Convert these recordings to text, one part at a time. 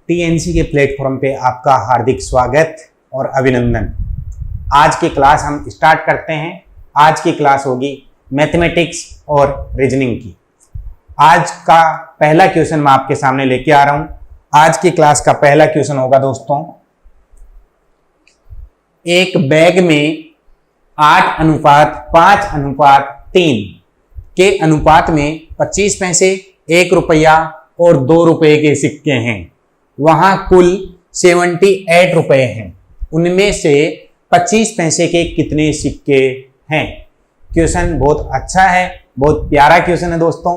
TNC के platform पे आपका हार्दिक स्वागत और अभिनंदन। आज की क्लास हम स्टार्ट करते हैं। आज की क्लास होगी मैथमेटिक्स और रीजनिंग की। आज का पहला क्वेश्चन मैं आपके सामने लेके आ रहा हूं। आज की क्लास का पहला क्वेश्चन होगा दोस्तों, एक बैग में 8:5:3 के अनुपात में 25 पैसे, 1 रुपया और 2 रुपए के सिक्के हैं। वहां कुल 78 रुपए हैं। उनमें से 25 पैसे के कितने सिक्के हैं? क्वेश्चन बहुत अच्छा है, बहुत प्यारा क्वेश्चन है दोस्तों।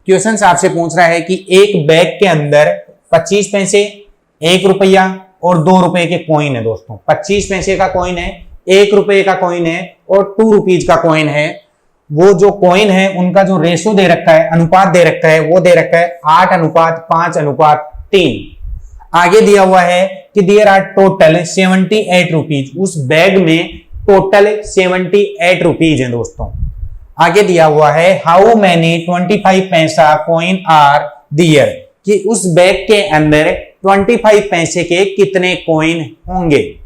क्वेश्चन आपसे पूछ रहा है कि एक बैग के अंदर 25 पैसे, 1 रुपया और 2 रुपए के कॉइन है दोस्तों। 25 पैसे का कॉइन है, 1 रुपए का कॉइन है और 2 रुपीज का कॉइन है। वो जो कॉइन है उनका जो रेशो दे रखा है, अनुपात दे रखा है, वो दे रखा है 8:5:3। आगे दिया हुआ है कि देयर आर टोटल 78 रुपीज। उस बैग में टोटल 78 रुपीज है दोस्तों। आगे दिया हुआ है हाउ मैनी 25 पैसा कॉइन आर देयर, कि उस बैग के अंदर 25 पैसे के कितने कॉइन होंगे।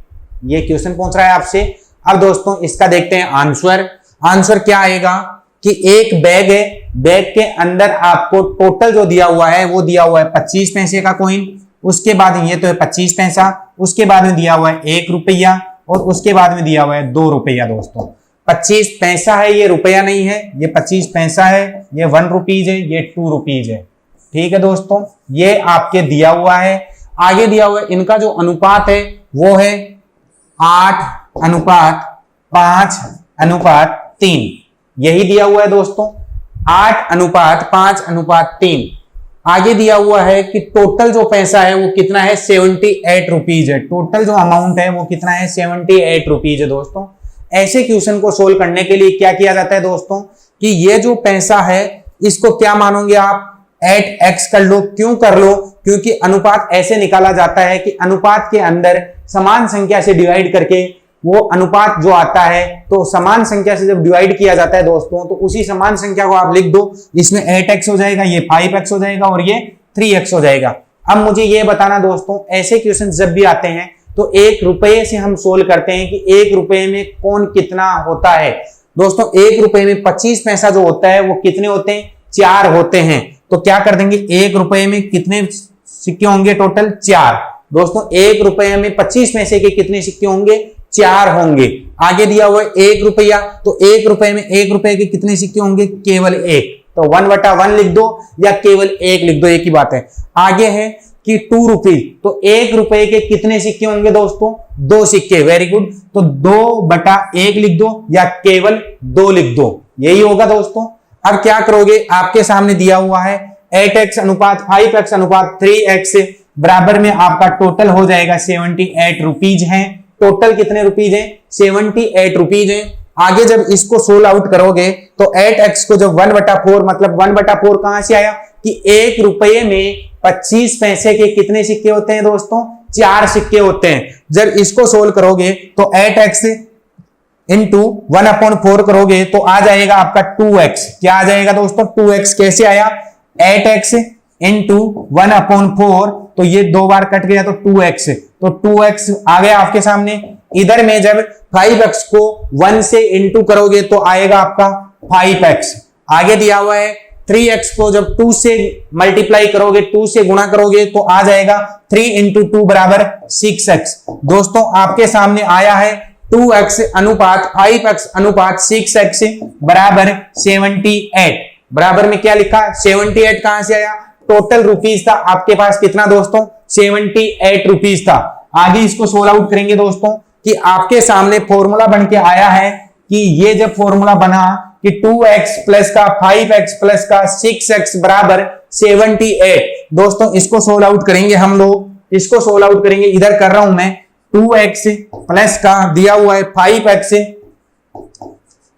ये क्वेश्चन पूछ रहा है आपसे। अब दोस्तों इसका देखते हैं आंसर। आंसर क्या आएगा कि एक बैग है, बैग के अंदर आपको टोटल जो दिया हुआ है वो दिया हुआ है 25 पैसे का कॉइन। उसके बाद ये तो है 25 पैसा, उसके बाद में दिया हुआ है 1 रुपया और उसके बाद में दिया हुआ है 2 रुपया दोस्तों। 25 पैसा है, ये रुपया नहीं है, ये 25 पैसा है, ये 1 रुपीज है, ये 2 रुपीज है। ठीक है दोस्तों, ये आपके दिया हुआ है। आगे दिया हुआ है इनका जो अनुपात है वो है 8:5:3। यही दिया हुआ है दोस्तों, 8:5:3। आगे दिया हुआ है कि टोटल जो पैसा है वो कितना है, 78 रुपीज है। टोटल जो अमाउंट है वो कितना है, 78 रुपीज है दोस्तों। ऐसे क्वेश्चन को सोल्व करने के लिए क्या किया जाता है दोस्तों कि ये जो पैसा है इसको क्या मानोगे आप, @x कर लो। क्यों कर लो? क्योंकि अनुपात ऐसे निकाला जाता है कि अनुपात के अंदर समान संख्या से डिवाइड करके वो अनुपात जो आता है, तो समान संख्या से जब डिवाइड किया जाता है दोस्तों तो उसी समान संख्या को आप लिख दो। इसमें 8x हो जाएगा, ये 5x हो जाएगा और ये 3x हो जाएगा। अब मुझे ये बताना दोस्तों, ऐसे क्वेश्चन जब भी आते हैं तो 1 रुपये से हम सोल्व करते हैं कि 1 रुपये में कौन कितना होता है। दोस्तों 1 रुपये में 25 पैसा जो होता है वो कितने होते हैं, 4 होते हैं। तो क्या कर देंगे, 1 रुपये में कितने सिक्के होंगे, टोटल 4। दोस्तों 1 रुपये में 25 पैसे के कितने सिक्के होंगे, 4 होंगे। आगे दिया हुआ है 1 रुपया, तो 1 रुपये में 1 रुपये के कितने सिक्के होंगे, केवल 1। तो 1/1 लिख दो या केवल 1 लिख दो, एक ही बात है। आगे है कि 2 रुपीज, तो 1 रुपये के कितने सिक्के होंगे दोस्तों, 2 सिक्के। वेरी गुड, तो 2/1 लिख दो या केवल 2 लिख दो, यही होगा दोस्तों। अब क्या करोगे, आपके सामने दिया हुआ है 8x:5x:3x बराबर में आपका टोटल हो जाएगा 78 रुपीज है। टोटल कितने रुपीज है, 78 रुपीज है। आगे जब इसको सोल्व आउट करोगे तो 8x को जब 1/4, मतलब 1/4 कहां से आया कि 1 रुपये में 25 पैसे के कितने सिक्के होते हैं दोस्तों, 4 सिक्के होते हैं। जब इसको सोल्व करोगे तो 8x इंटू 1/4 करोगे तो आ जाएगा आपका 2x। क्या आ जाएगा दोस्तों, 2x। कैसे आया, 8x इंटू 1/4, तो ये 2 बार कट गया तो 2x, तो 2x आ गया आपके सामने। इधर में जब 5x को 1 से इंटू करोगे तो आएगा आपका 5x। आगे दिया हुआ है 3x को जब 2 से मल्टीप्लाई करोगे, 2 से गुणा करोगे तो आ जाएगा 3 इंटू 2 बराबर 6x। दोस्तों आपके सामने आया है 2x अनुपात 5x अनुपात 6x बराबर 78। बराबर में क्या लिखा, 78 कहां से आया, टोटल रुपीज था आपके पास कितना दोस्तों, 78 रुपीज था। आगे इसको सोल्व आउट करेंगे दोस्तों कि आपके सामने फॉर्मूला बन के आया है कि ये जब फॉर्मूला बना कि 2x प्लस का 5x प्लस का 6x बराबर 78। दोस्तों इसको सोल्व आउट करेंगे हम लोग, इसको सोल्व आउट करेंगे। इधर कर रहा हूं मैं 2x प्लस का दिया हुआ है 5x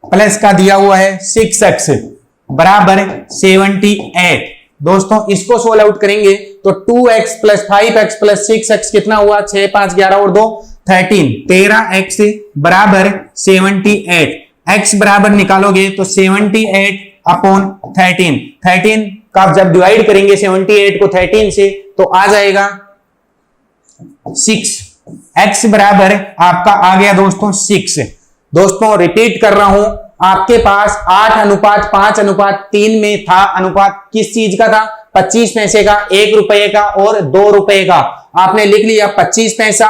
प्लस का दिया हुआ है 6x बराबर 78। दोस्तों इसको सोल्व आउट करेंगे तो 2x plus 5x plus 6x कितना हुआ, 6 5 11 और 2 13, 13x बराबर 78। x बराबर निकालोगे तो 78/13, 13 का जब डिवाइड करेंगे 78 को 13 से तो आ जाएगा 6, x बराबर आपका आ गया दोस्तों 6। दोस्तों रिपीट कर रहा हूं, आपके पास 8:5:3 में था। अनुपात किस चीज का था? 25 पैसे का, 1 रुपए का और 2 रुपए का। आपने लिख लिया 25 पैसा,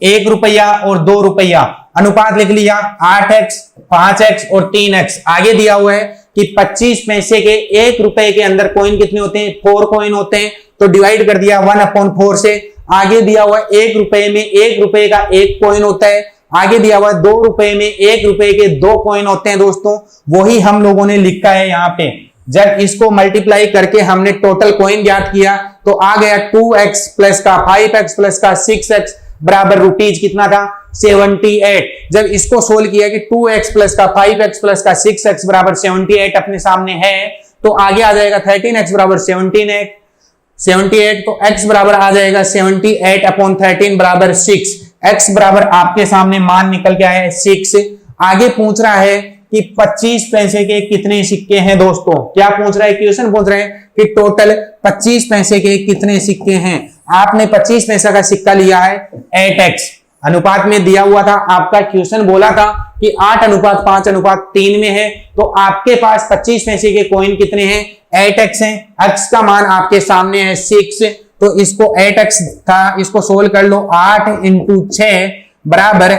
1 रुपया और 2 रुपया। अनुपात लिख लिया 8x, 5x और 3x। आगे दिया हुआ है कि 25 पैसे के 1 रुपए के अंदर कॉइन कितने होते हैं? 4 कॉइन होते हैं, तो डिवाइड कर दिया 1/4 से। आगे दिया हुआ 1 रुपए में 1 रुपए का 1 कॉइन होता है। आगे दिया हुआ 2 रुपए में 1 रुपए के 2 कॉइन होते हैं दोस्तों, वही हम लोगों ने लिखा है यहाँ पे। जब इसको मल्टीप्लाई करके हमने टोटल कॉइन ज्ञात किया तो आ गया 2x प्लस का 5x प्लस का 6x बराबर रुपीज कितना था? 78। जब इसको सोल्व किया कि 2x प्लस का 5x प्लस का 6x बराबर 78 अपने सामने है, तो आगे आ जाएगा 13x बराबर 78, तो x बराबर आ जाएगा 78/13 बराबर 6। x बराबर आपके सामने मान निकल के आया है 6। आगे पूछ रहा है कि 25 पैसे के कितने सिक्के हैं दोस्तों। क्या पूछ रहा है? क्वेश्चन पूछ रहे हैं कि टोटल 25 पैसे के कितने सिक्के हैं। आपने 25 पैसा का सिक्का लिया है 8x, अनुपात में दिया हुआ था। आपका क्वेश्चन बोला था कि 8:5:3 में है, तो आपके पास 25 पैसे के कॉइन कितने हैं? 8x हैं। x का मान आपके सामने है 6, तो इसको 8x था, इसको सोल्व कर लो। 8 × 6 बराबर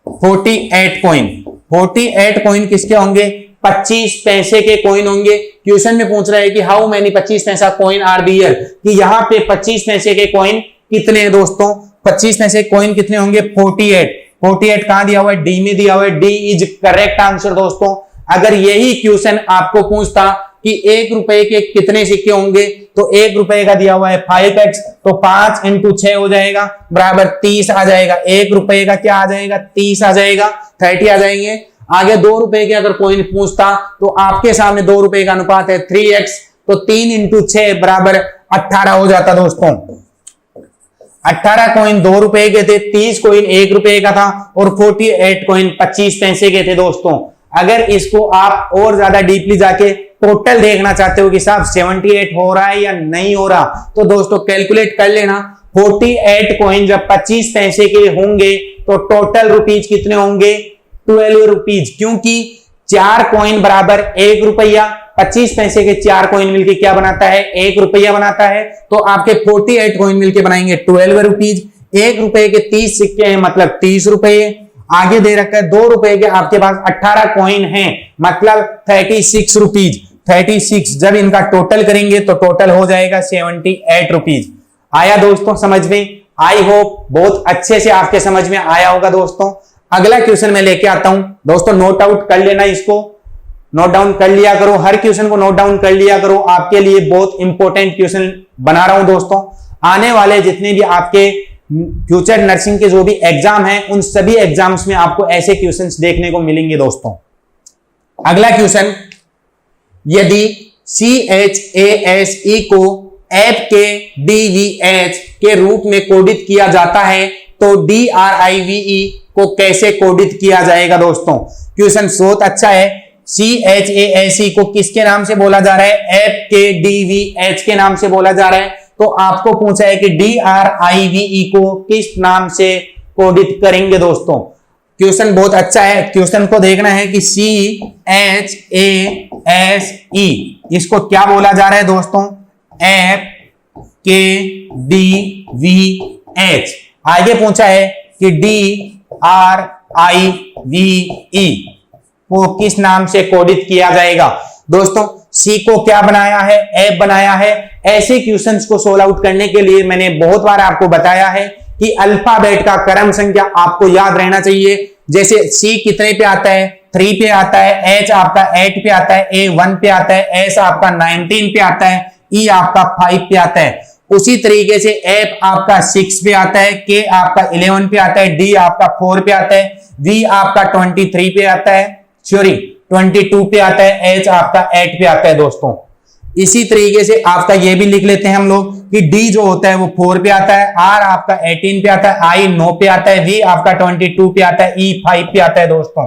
48 कॉइन। 48 कॉइन किसके होंगे? 25 पैसे के कॉइन होंगे। क्वेश्चन में पूछ रहा है कि हाउ मेनी 25 पैसा कॉइन आर दियर, कि यहाँ पे 25 पैसे के कॉइन कितने हैं दोस्तों? 25 पैसे कॉइन कितने होंगे? 48 कहां दिया हुआ है? डी में दिया हुआ है। डी इज करेक्ट आंसर दोस्तों। अगर यही क्वेश्चन आपको पूछता कि 1 रुपए के कितने सिक्के होंगे, तो 1 रुपए का दिया हुआ है 5x, तो 5 × 6 हो जाएगा बराबर 30 आ जाएगा। 1 रुपए का क्या आ जाएगा? 30 आ जाएगा, 30 आ जाएंगे। आगे 2 रुपए के अगर कॉइन पूछता तो आपके सामने 2 रुपए का अनुपात है 3x, तो 3 × 6 बराबर 18 हो जाता दोस्तों। 18 कॉइन 2 रुपए के थे, 30 कॉइन 1 रुपए का था और 48 कॉइन 25 पैसे के थे दोस्तों। अगर इसको आप और ज्यादा डीपली जाके टोटल देखना चाहते हो कि साहब 78 हो रहा है या नहीं हो रहा, तो दोस्तों कैलकुलेट कर लेना। 48 कॉइन जब 25 पैसे के होंगे तो टोटल रुपीज कितने होंगे? 12 रुपीज, क्योंकि 4 कॉइन बराबर 1 रुपया। 25 पैसे के 4 कॉइन मिलके क्या बनाता है? 1 रुपया बनाता है। तो आपके 48 कॉइन मिलके बनाएंगे 12 रुपीज। 1 रुपए के 30 सिक्के हैं, मतलब 30 रुपए। आगे दे रखा है 2 रुपए के आपके पास 18 कॉइन हैं, मतलब 36 रुपीज। 36 जब इनका टोटल करेंगे तो टोटल हो जाएगा 78 रुपीज। आया दोस्तों समझ में? आई होप बहुत अच्छे से आपके समझ में आया होगा दोस्तों। अगला क्वेश्चन मैं लेके आता हूं दोस्तों, नोट आउट कर लेना, इसको नोट डाउन कर लिया करो, हर क्वेश्चन को नोट डाउन कर लिया करो। आपके लिए बहुत इंपॉर्टेंट क्वेश्चन बना रहा हूं दोस्तों। आने वाले जितने भी आपके फ्यूचर नर्सिंग के जो भी एग्जाम हैं, उन सभी एग्जाम्स में आपको ऐसे क्वेश्चंस देखने को मिलेंगे दोस्तों। अगला क्वेश्चन, यदि CHASE को ऐप के DVH के रूप में कोडित किया जाता है तो DRIVE को कैसे कोडित किया जाएगा दोस्तों। क्वेश्चन बहुत अच्छा है। CHASE को किसके नाम से बोला जा रहा है? ऐप के DVH के नाम से बोला जा रहा है। तो आपको पूछा है कि DRIVE को किस नाम से कोडित करेंगे दोस्तों। क्वेश्चन बहुत अच्छा है। क्वेश्चन को देखना है कि CHASE इसको क्या बोला जा रहा है दोस्तों? ऐप के DVH। आगे पूछा है कि DRIVE को किस नाम से कोडित किया जाएगा दोस्तों। सी को क्या बनाया है? ऐप बनाया है। ऐसे क्वेश्चंस को सोल्व आउट करने के लिए मैंने बहुत बार आपको बताया है कि अल्फाबेट का क्रम संख्या आपको याद रहना चाहिए। जैसे सी कितने पे आता है? 3 पे आता है, एच आपका 8 पे आता है, ए 1 पे आता है, एस आपका 19 पे आता है, ई आपका 5 पे आता है। उसी तरीके से एफ आपका 6 पे आता है, के आपका 11 पे आता है, डी आपका 4 पे आता है, वी आपका 23 पे आता है, सॉरी 22 पे आता है, एच आपका 8 पे आता है दोस्तों। इसी तरीके से आपका ये भी लिख लेते हैं हम लोग कि डी जो होता है वो 4 पे आता है, आर आपका 18 पे आता है, आई 9 पे आता है, वी आपका 22 पे आता है, ई 5 पे आता है दोस्तों।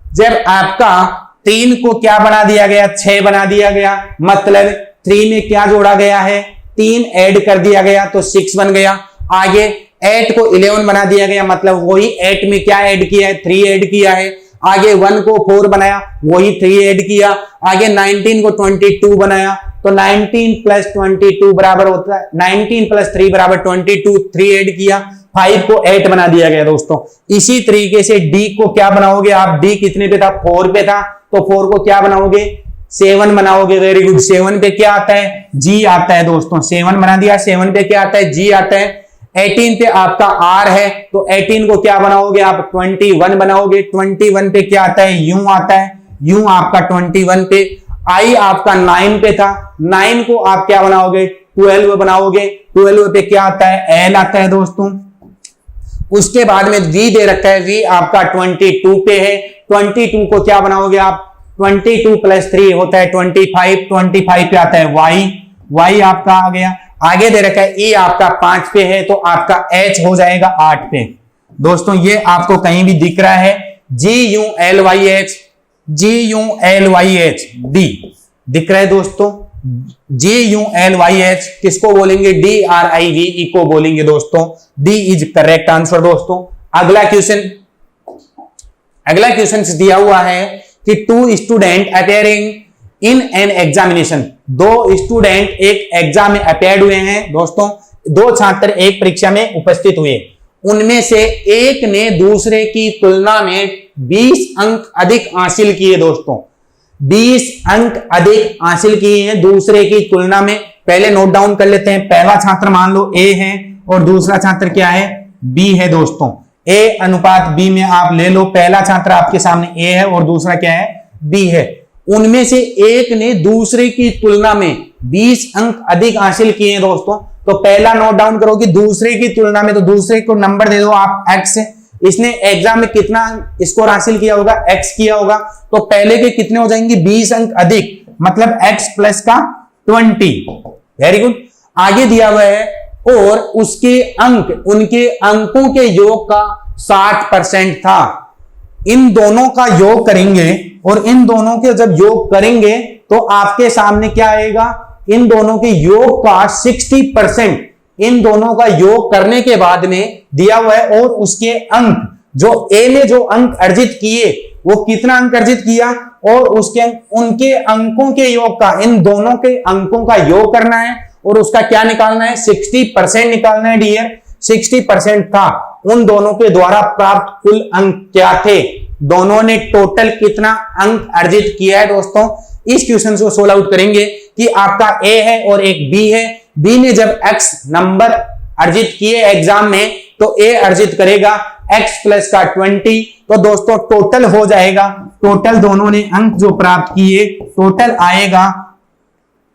जब आपका 3 को क्या बना दिया गया? 6 बना दिया गया, मतलब 3 में क्या जोड़ा गया है? 3 ऐड कर दिया गया तो 6 बन गया। आगे 8 को 11 बना दिया गया, मतलब वही 8 में क्या ऐड किया है, 3 ऐड किया है। आगे 1 को 4 बनाया, वही 3 ऐड किया। आगे 19 को 22 बनाया, तो 19 प्लस 22 बराबर होता है 19 प्लस 3 बराबर 22, 3 ऐड किया। 5 को 8 बना दिया गया दोस्तों। इसी तरीके से डी को क्या बनाओगे आप, डी कितने पे था, 4 पे था, तो 4 को क्या बनाओगे, 7 बनाओगे। Very good. 7 पे क्या आता है, जी आता है दोस्तों। 7 बना दिया। 7 पे क्या आता है, जी आता है। 18 पे आपका आर है, तो 18 को क्या बनाओगे आप, 21 बनाओगे। 21 पे क्या आता है, यू आता है। यू आपका 21 पे। आई आपका 9 पे था, 9 को आप क्या बनाओगे, 12 बनाओगे। 12 पे क्या आता है, एल आता है दोस्तों। उसके बाद में वी दे रखा है, वी आपका 22 पे है। 22 को क्या बनाओगे आप, 22 प्लस 3 होता है 25। 25 पे आता है वाई, वाई आपका आ गया। आगे दे रखा है ई आपका 5 पे है, तो आपका एच हो जाएगा 8 पे। दोस्तों ये आपको कहीं भी दिख रहा है, GULYH, GULYH डी दिख रहा है दोस्तों। GULYH किसको बोलेंगे, DRIV को बोलेंगे दोस्तों। डी इज करेक्ट आंसर दोस्तों। अगला क्वेश्चन दिया हुआ है कि 2 student appearing in an examination, 2 student एक एग्जाम में अपेयर्ड हुए हैं दोस्तों। 2 छात्र एक परीक्षा में उपस्थित हुए, उनमें से एक ने दूसरे की तुलना में 20 अंक अधिक हासिल किए दोस्तों। 20 अंक अधिक हासिल किए हैं दूसरे की तुलना में। पहले नोट डाउन कर लेते हैं। पहला छात्र मान लो ए है और दूसरा छात्र क्या है, बी है दोस्तों। ए अनुपात बी में आप ले लो, पहला छात्र आपके सामने ए है और दूसरा क्या है, बी है। उनमें से एक ने दूसरे की तुलना में 20 अंक अधिक हासिल किए हैं दोस्तों। तो पहला नोट डाउन करो कि दूसरे की तुलना में, तो दूसरे को नंबर दे दो आप एक्स। इसने एग्जाम में कितना स्कोर हासिल किया होगा, एक्स किया होगा, तो पहले के कितने हो जाएंगे, 20 अंक अधिक, मतलब एक्स प्लस का 20। Very good. आगे दिया हुआ है और उसके अंक उनके अंकों के योग का 60% था। इन दोनों का योग करेंगे और इन दोनों के जब योग करेंगे तो आपके सामने क्या आएगा, इन दोनों के योग का 60%, इन दोनों का योग करने के बाद में दिया हुआ है। और उसके अंक, जो ए ने जो अंक अर्जित किए, वो कितना अंक अर्जित किया, और उसके उनके अंकों के योग का, इन दोनों के अंकों का योग करना है और उसका क्या निकालना है, 60% निकालना है डियर। 60% था। उन दोनों के द्वारा प्राप्त कुल अंक क्या थे, दोनों ने टोटल कितना अंक अर्जित किया है दोस्तों। इस क्वेश्चन को सोल्व आउट करेंगे कि आपका ए है और एक बी है। बी ने जब एक्स नंबर अर्जित किए एग्जाम में, तो ए अर्जित करेगा एक्स प्लस का 20। तो दोस्तों टोटल हो जाएगा, टोटल दोनों ने अंक जो प्राप्त किए, टोटल आएगा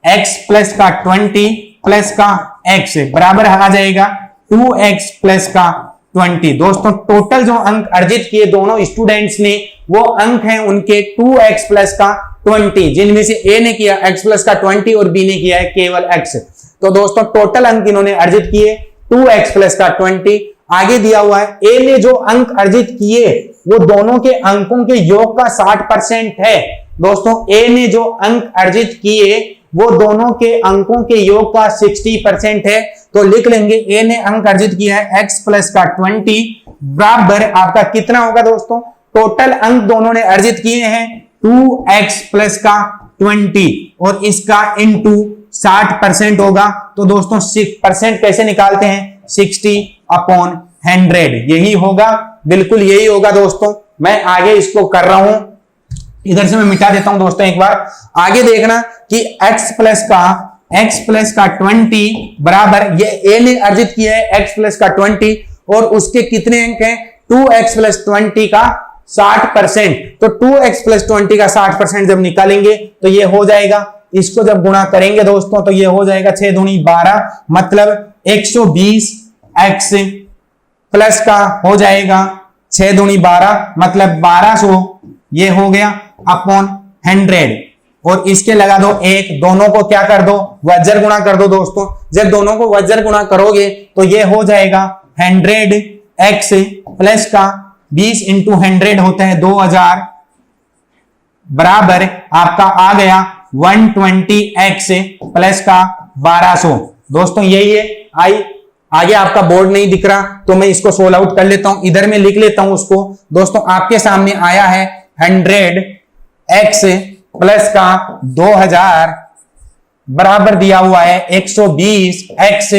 x प्लस का 20 प्लस का x बराबर आ जाएगा 2x प्लस का 20। दोस्तों टोटल जो अंक अर्जित किए दोनों स्टूडेंट्स ने, वो अंक हैं उनके 2x प्लस का 20, जिनमें से a ने किया x प्लस का 20 और b ने किया है केवल x। तो दोस्तों टोटल अंक इन्होंने अर्जित किए 2x प्लस का 20। आगे दिया हुआ है a ने जो अंक अर्जित किए वो दोनों के अंकों के योग का 60% है। दोस्तों a ने जो अंक अर्जित किए वो दोनों के अंकों के योग का 60% है। तो लिख लेंगे a ने अंक अर्जित किया है x प्लस का 20 बराबर आपका कितना होगा दोस्तों, टोटल अंक दोनों ने अर्जित किए हैं 2x प्लस का 20 और इसका इंटू 60% होगा। तो दोस्तों 6% कैसे निकालते हैं, 60/100 यही होगा, बिल्कुल यही होगा दोस्तों। मैं आगे इसको कर रहा हूं, इधर से मैं मिटा देता हूं दोस्तों। एक बार आगे देखना कि x प्लस का 20 बराबर, ये a ने अर्जित किया है x प्लस का 20 और उसके कितने अंक हैं, 2x प्लस 20 का 60%। तो 2x प्लस 20 का 60% जब निकालेंगे तो ये हो जाएगा, इसको जब गुणा करेंगे दोस्तों तो ये हो जाएगा 6 दूनी 12, मतलब 120x प्लस का हो जाएगा 6 दूनी 12, मतलब 1200 ये हो गया अपॉन 100। और इसके लगा दो एक, दोनों को क्या कर दो, वज्र गुणा कर दो दोस्तों। जब दोनों को वज्र गुणा करोगे तो ये हो जाएगा 100x प्लस का 20 इंटू 100 होता है 2000 बराबर आपका आ गया 120x प्लस का 1200। दोस्तों यही है, आई आगे आपका बोर्ड नहीं दिख रहा तो मैं इसको सोल्व आउट कर लेता हूं, इधर में लिख लेता हूं उसको। दोस्तों आपके सामने आया है 100x प्लस का 2000 बराबर दिया हुआ है 120x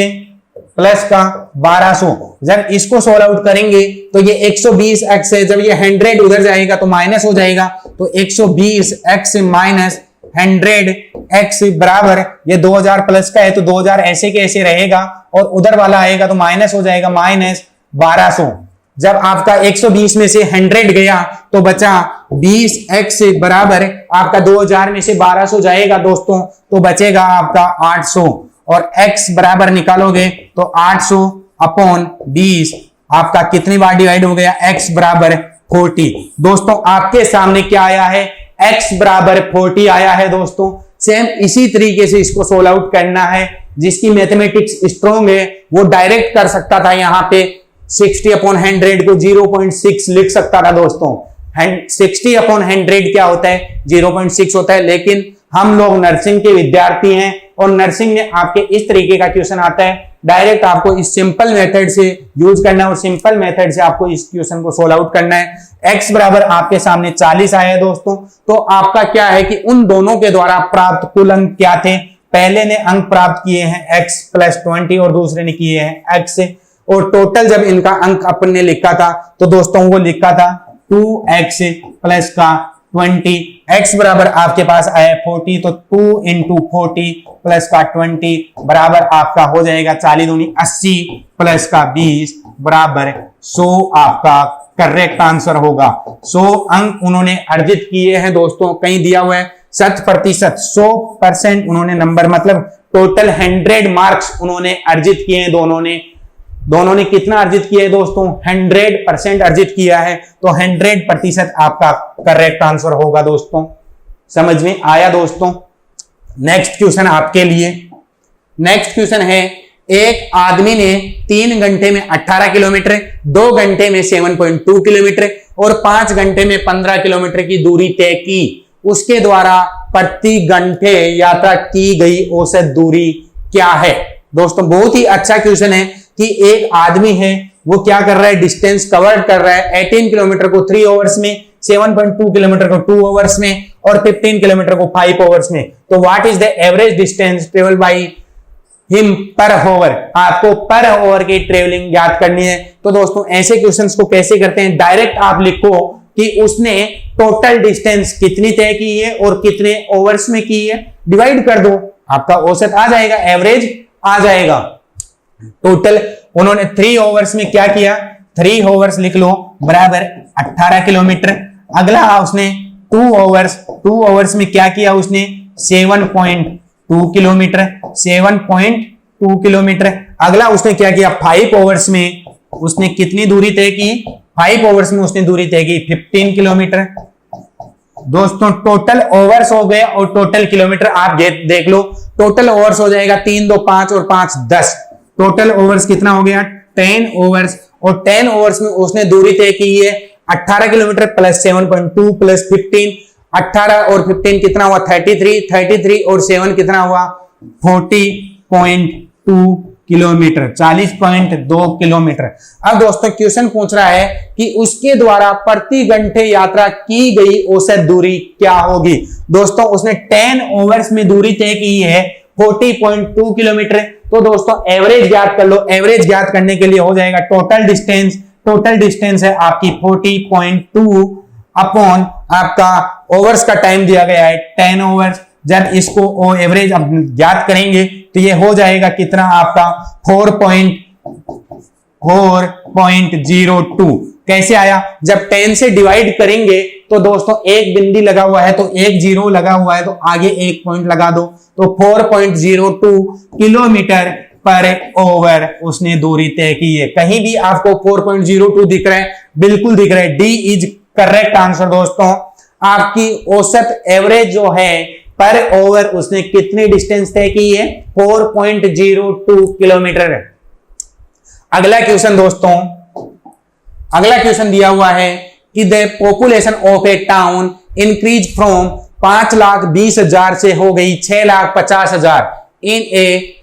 प्लस का 1200। जब इसको सोल्व आउट करेंगे तो ये 120x है, जब ये 100 उधर जाएगा तो माइनस हो जाएगा, तो 120x माइनस 100x बराबर ये 2000 प्लस का है तो 2000 ऐसे के ऐसे रहेगा और उधर वाला आएगा तो माइनस हो जाएगा माइनस 1200। जब आपका 120 में से 100 गया तो बचा 20x बराबर आपका 2000 में से 1200 जाएगा दोस्तों तो बचेगा आपका 800 और x बराबर निकालोगे तो 800 अपॉन 20 आपका कितनी बार डिवाइड हो गया, x बराबर 40। दोस्तों आपके सामने क्या आया है, x बराबर 40 आया है। दोस्तों सेम इसी तरीके से इसको सोल्व आउट करना है। जिसकी मैथमेटिक्स स्ट्रॉन्ग है वो डायरेक्ट कर सकता था, यहाँ पे 60 अपॉन 100 को 0.6 लिख सकता था। दोस्तों 60 अपॉन 100 क्या होता है, 0.6 होता है, लेकिन हम लोग नर्सिंग के विद्यार्थी हैं और नर्सिंग में आपके इस तरीके का क्वेश्चन आता है, डायरेक्ट आपको इस सिंपल मेथड से यूज करना है और सिंपल मेथड से आपको इस क्वेश्चन को सोल्व आउट करना है। x बराबर आपके सामने 40 आया है दोस्तों, तो आपका क्या है कि उन दोनों के द्वारा प्राप्त कुल अंक क्या थे, पहले ने अंक प्राप्त किए हैं x प्लस 20 और दूसरे ने किए हैं x, और टोटल जब इनका अंक अपन ने लिखा था तो दोस्तों वो लिखा था 2x प्लस का 20। x बराबर आपके पास आया 40 तो 2 इंटू 40 प्लस का 20 बराबर आपका हो जाएगा 40 दूनी 80 प्लस का 20 बराबर 100 आपका करेक्ट आंसर होगा। 100 अंक उन्होंने अर्जित किए हैं दोस्तों, कहीं दिया हुआ है 100%, 100% उन्होंने नंबर मतलब टोटल 100 मार्क्स उन्होंने अर्जित किए हैं। दोनों ने कितना अर्जित किया है दोस्तों, 100% अर्जित किया है, तो 100% आपका करेक्ट आंसर होगा। दोस्तों समझ में आया दोस्तों। नेक्स्ट क्वेश्चन आपके लिए, नेक्स्ट क्वेश्चन है, एक आदमी ने 3 घंटे में 18 किलोमीटर, 2 घंटे में 7.2 किलोमीटर और 5 घंटे में 15 किलोमीटर की दूरी तय की। उसके द्वारा प्रति घंटे यात्रा की गई औसत दूरी क्या है। दोस्तों बहुत ही अच्छा क्वेश्चन है कि एक आदमी है वो क्या कर रहा है, डिस्टेंस कवर कर रहा है 18 किलोमीटर को 3 आवर्स में, 7.2 किलोमीटर को 2 आवर्स में और 15 किलोमीटर को 5 आवर्स में। तो what is the average distance travel by him per hour. आपको पर आवर की ट्रेवलिंग याद करनी है। तो दोस्तों ऐसे क्वेश्चंस को कैसे करते हैं, डायरेक्ट आप लिखो कि उसने टोटल डिस्टेंस कितनी तय की है और कितने आवर्स में की है, डिवाइड कर दो, आपका औसत आ जाएगा, एवरेज आ जाएगा। टोटल उन्होंने 3 आवर्स में क्या किया, 3 आवर्स लिख लो बराबर 18 किलोमीटर। अगला उसने 2 आवर्स में क्या किया, उसने 7.2 किलोमीटर, 7.2 किलोमीटर। अगला उसने क्या किया, 5 आवर्स में उसने कितनी दूरी तय की, 5 आवर्स में उसने दूरी तय की 15 किलोमीटर। दोस्तों टोटल ओवर्स हो गए और टोटल किलोमीटर आप देख लो, टोटल ओवर्स हो जाएगा 3 2 5 और 5 10। टोटल ओवर्स कितना हो गया, 10 ओवर्स, और 10 ओवर्स में उसने दूरी तय की है 18 किलोमीटर प्लस 7.2 प्लस 15, 18 और 15 कितना हुआ 33 और 7 कितना हुआ 40.2 किलोमीटर, 40.2 किलोमीटर। अब दोस्तों क्वेश्चन पूछ रहा है कि उसके द्वारा प्रति घंटे यात्रा की गई औसत दूरी क्या होगी। दोस्तों उसने 10 ओवर्स में दूरी तय की है 40.2 किलोमीटर। तो दोस्तों एवरेज ज्ञात कर लो, एवरेज ज्ञात करने के लिए हो जाएगा टोटल डिस्टेंस है आपकी 40.2 अपॉन आपका ओवर्स का टाइम दिया गया है 10 ओवर्स। जब इसको एवरेज अब ज्ञात करेंगे तो ये हो जाएगा कितना आपका 4.02। कैसे आया, जब 10 से डिवाइड करेंगे तो दोस्तों एक बिंदी लगा हुआ है तो एक जीरो लगा हुआ है तो आगे एक पॉइंट लगा दो, तो 4.02 किलोमीटर पर ओवर उसने दूरी तय की है। कहीं भी आपको 4.02 दिख रहा है, बिल्कुल दिख रहा है, डी इज करेक्ट आंसर। दोस्तों आपकी औसत एवरेज जो है पर ओवर उसने कितनी डिस्टेंस तय की है 4.02 किलोमीटर। अगला क्वेश्चन दोस्तों, अगला क्वेश्चन दिया हुआ है कि the population of A town increase from 5,20,000 से हो गई 6,50,000 इन ए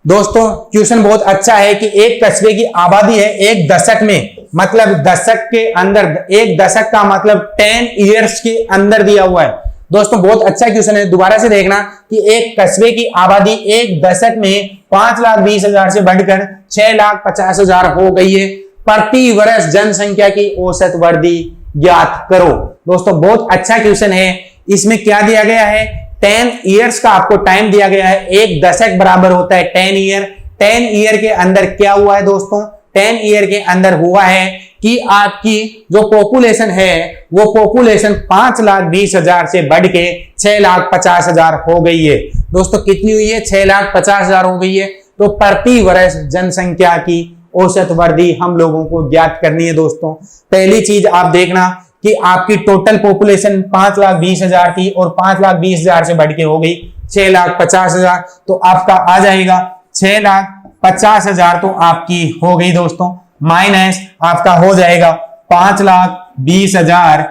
दोस्तों क्वेश्चन बहुत अच्छा है कि एक कस्बे की आबादी है एक दशक में, मतलब दशक के अंदर, एक दशक का मतलब 10 ईयर्स के अंदर दिया हुआ है। दोस्तों बहुत अच्छा क्वेश्चन है, दोबारा से देखना कि एक कस्बे की आबादी एक दशक में 5,20,000 से बढ़कर 6,50,000 हो गई है। प्रति वर्ष जनसंख्या की औसत वृद्धि ज्ञात करो। दोस्तों बहुत अच्छा क्वेश्चन है। इसमें क्या दिया गया है, 10 ईयर्स का आपको टाइम दिया गया है। एक दशक बराबर होता है 10 ईयर। 10 ईयर के अंदर क्या हुआ है दोस्तों, 10 ईयर के अंदर हुआ है कि आपकी जो पॉपुलेशन है वो पॉपुलेशन 5,20,000 से बढ़ के 6,50,000 हो गई है। दोस्तों कितनी हुई है, 6,50,000 हो गई है। तो प्रति वर्ष जनसंख्या की औसत वृद्धि हम लोगों को ज्ञात करनी है। दोस्तों पहली चीज आप देखना कि आपकी टोटल पॉपुलेशन 5,20,000 थी और 5,20,000 से बढ़ के हो गई 6,50,000, तो आपका आ जाएगा 6,50,000 तो आपकी हो गई दोस्तों, माइनस आपका हो जाएगा 5,20,000।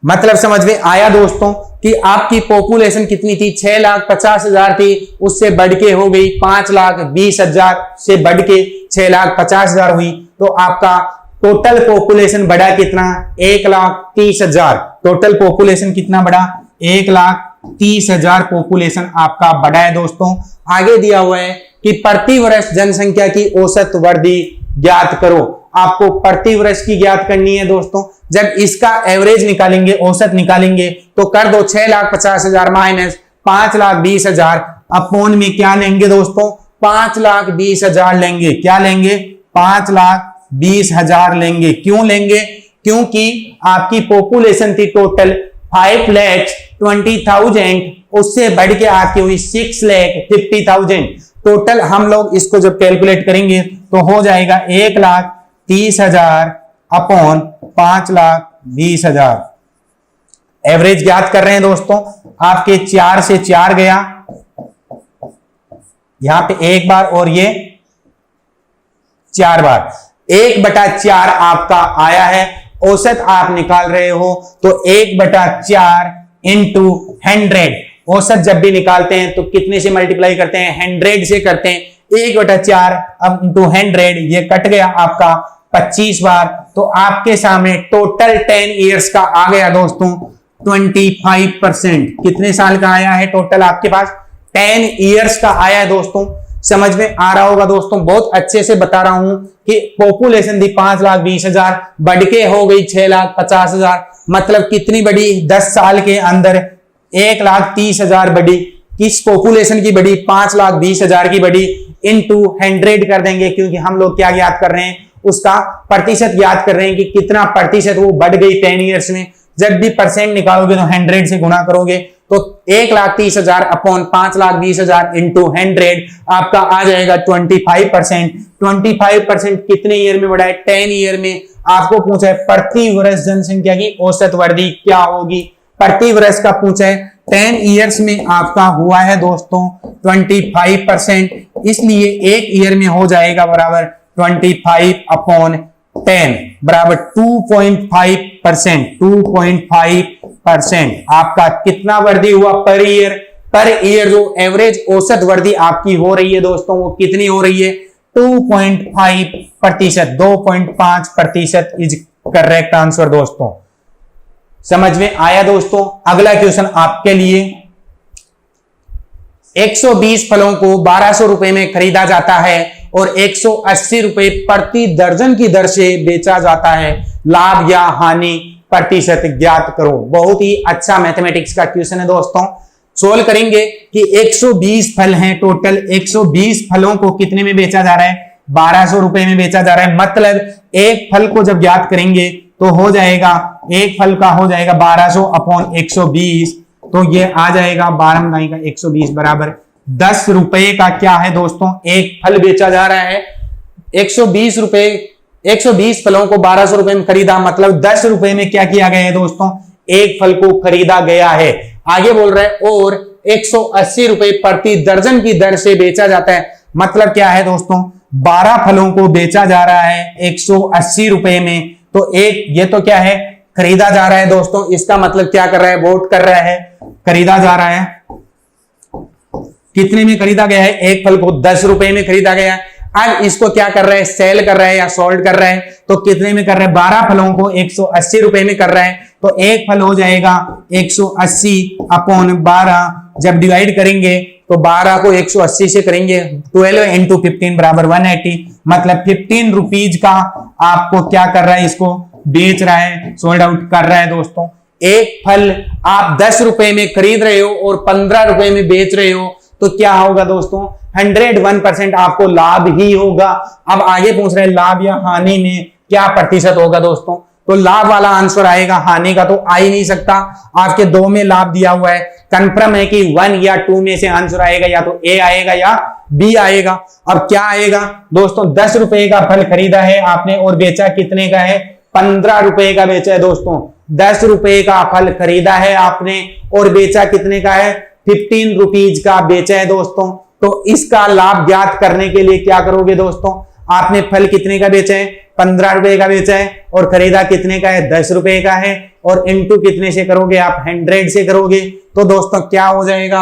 मतलब समझ में आया दोस्तों कि आपकी पॉपुलेशन कितनी थी, 6,50,000 थी, उससे बढ़ के हो गई 5,20,000 से बढ़ के 6,50,000 हुई। तो आपका टोटल पॉपुलेशन बढ़ा कितना, 1,30,000। टोटल पॉपुलेशन कितना बढ़ा, 1,30,000 पॉपुलेशन आपका बढ़ा है। दोस्तों आगे दिया हुआ है कि प्रति वर्ष जनसंख्या की औसत वृद्धि ज्ञात करो। आपको प्रति वर्ष की ज्ञात करनी है दोस्तों। जब इसका एवरेज निकालेंगे, औसत निकालेंगे, तो कर दो 6,50,000 माइनस 5,20,000 अपॉन में क्या लेंगे दोस्तों, 5,20,000 लेंगे। क्या लेंगे, 5,20,000 लेंगे। क्यों लेंगे, क्योंकि आपकी पॉपुलेशन थी टोटल 5,20,000, उससे बढ़ के आपकी हुई 6,50,000। टोटल हम लोग इसको जब कैलकुलेट करेंगे तो हो जाएगा 1,30,000 अपॉन 5,20,000। एवरेज ज्ञात कर रहे हैं दोस्तों। आपके 4 से 4 गया, यहां पे एक बार और ये 4 बार, 1/4 आपका आया है। औसत आप निकाल रहे हो तो 1/4 इंटू 100। औसत जब भी निकालते हैं तो कितने से मल्टीप्लाई करते हैं, 100 से करते हैं। 1/4 अब इंटू 100, ये कट गया आपका 25 बार। तो आपके सामने टोटल 10 ईयर्स का आ गया दोस्तों 25%। कितने साल का आया है टोटल आपके पास, 10 ईयर्स का आया है दोस्तों। समझ में आ रहा होगा दोस्तों, बहुत अच्छे से बता रहा हूं कि पॉपुलेशन थी 5,20,000, बढ़ के हो गई 6,50,000। मतलब कितनी बढ़ी, 10 साल के अंदर 1,30,000 बढ़ी। किस पॉपुलेशन की बढ़ी, 5,20,000 की बढ़ी। इनटू 100 कर देंगे, क्योंकि हम लोग क्या ज्ञात कर रहे हैं, उसका प्रतिशत ज्ञात कर रहे हैं कि कितना प्रतिशत वो बढ़ गई 10 ईयर्स में। जब भी परसेंट निकालोगे तो 100 से गुणा करोगे, तो 1,30,000 अपॉन 5,20,000 इंटू 100 आपका आ जाएगा 25%। 25% कितने ईयर में बढ़ा है, 10 ईयर में। आपको पूछा है प्रति वर्ष जनसंख्या की औसत वृद्धि क्या होगी, प्रति वर्ष का पूछा है। 10 ईयर्स में आपका हुआ है दोस्तों 25%, इसलिए एक ईयर में हो जाएगा बराबर 25 अपॉन 10 बराबर 2.5%। 2.5% आपका कितना वृद्धि हुआ पर ईयर। पर ईयर जो एवरेज औसत वृद्धि आपकी हो रही है दोस्तों, वो कितनी हो रही है, 2.5%। 2.5% इज करेक्ट आंसर दोस्तों। समझ में आया दोस्तों। अगला क्वेश्चन आपके लिए, 120 फलों को 1,200 रुपए में खरीदा जाता है और 180 रुपए प्रति दर्जन की दर से बेचा जाता है। लाभ या हानि प्रतिशत ज्ञात करो। बहुत ही अच्छा मैथमेटिक्स का क्वेश्चन है दोस्तों। सोल्व करेंगे कि 120 फल हैं टोटल, 120 फलों को कितने में बेचा जा रहा है, 1,200 रुपए में बेचा जा रहा है। मतलब एक फल को जब ज्ञात करेंगे तो हो जाएगा, एक फल का हो जाएगा 1,200 अपॉन 120, तो ये आ जाएगा 12 का 120 बराबर 10 रुपए का क्या है दोस्तों, एक फल बेचा जा रहा है। 120 रुपए, 120 फलों को 1,200 रुपए में खरीदा, मतलब 10 रुपए में क्या किया गया है दोस्तों, एक फल को खरीदा गया है। आगे बोल रहे हैं और 180 रुपए प्रति दर्जन की दर से बेचा जाता है। मतलब क्या है दोस्तों, 12 फलों को बेचा जा रहा है 180 रुपए में, तो एक ये तो क्या है, खरीदा जा रहा है दोस्तों। इसका मतलब क्या कर रहा है, वोट कर रहा है, खरीदा जा रहा है। कितने में खरीदा गया है? एक फल को 10 रुपए में खरीदा गया है। अब इसको क्या कर रहा है? सेल कर रहा है या सोल्ड कर रहा है। तो कितने में कर रहा है? 12 फलों को 180 रुपए में कर रहा है। तो एक फल हो जाएगा 180 अपॉन 12। जब डिवाइड करेंगे तो 12 को 180 से करेंगे, 12 इंटू 15 बराबर 180। मतलब 15 रुपीज का आपको क्या कर रहा है? इसको बेच रहा है, सोल्ड आउट कर रहा है दोस्तों। एक फल आप 10 रुपए में खरीद रहे हो और 15 रुपए में बेच रहे हो, तो क्या होगा दोस्तों? 101% आपको लाभ ही होगा। अब आगे पूछ रहे हैं लाभ या हानि में क्या प्रतिशत होगा दोस्तों? तो लाभ वाला आंसर आएगा, हानि का तो आ ही नहीं सकता। आपके 2 में लाभ दिया हुआ है, कंफर्म है कि 1 या 2 में से आंसर आएगा, या तो ए आएगा या बी आएगा। अब क्या आएगा दोस्तों? 10 रुपए का फल खरीदा है आपने और बेचा कितने का है? 15 रुपए का बेचा है दोस्तों। 10 रुपए का फल खरीदा है आपने और बेचा कितने का है? 15 रुपीज का बेचा है दोस्तों। तो इसका लाभ ज्ञात करने के लिए क्या करोगे दोस्तों? आपने फल कितने का बेचा है? 15 रुपए का बेचा है और खरीदा कितने का है? 10 रुपए का है। और इनटू कितने से करोगे आप? 100 से करोगे। तो दोस्तों क्या हो जाएगा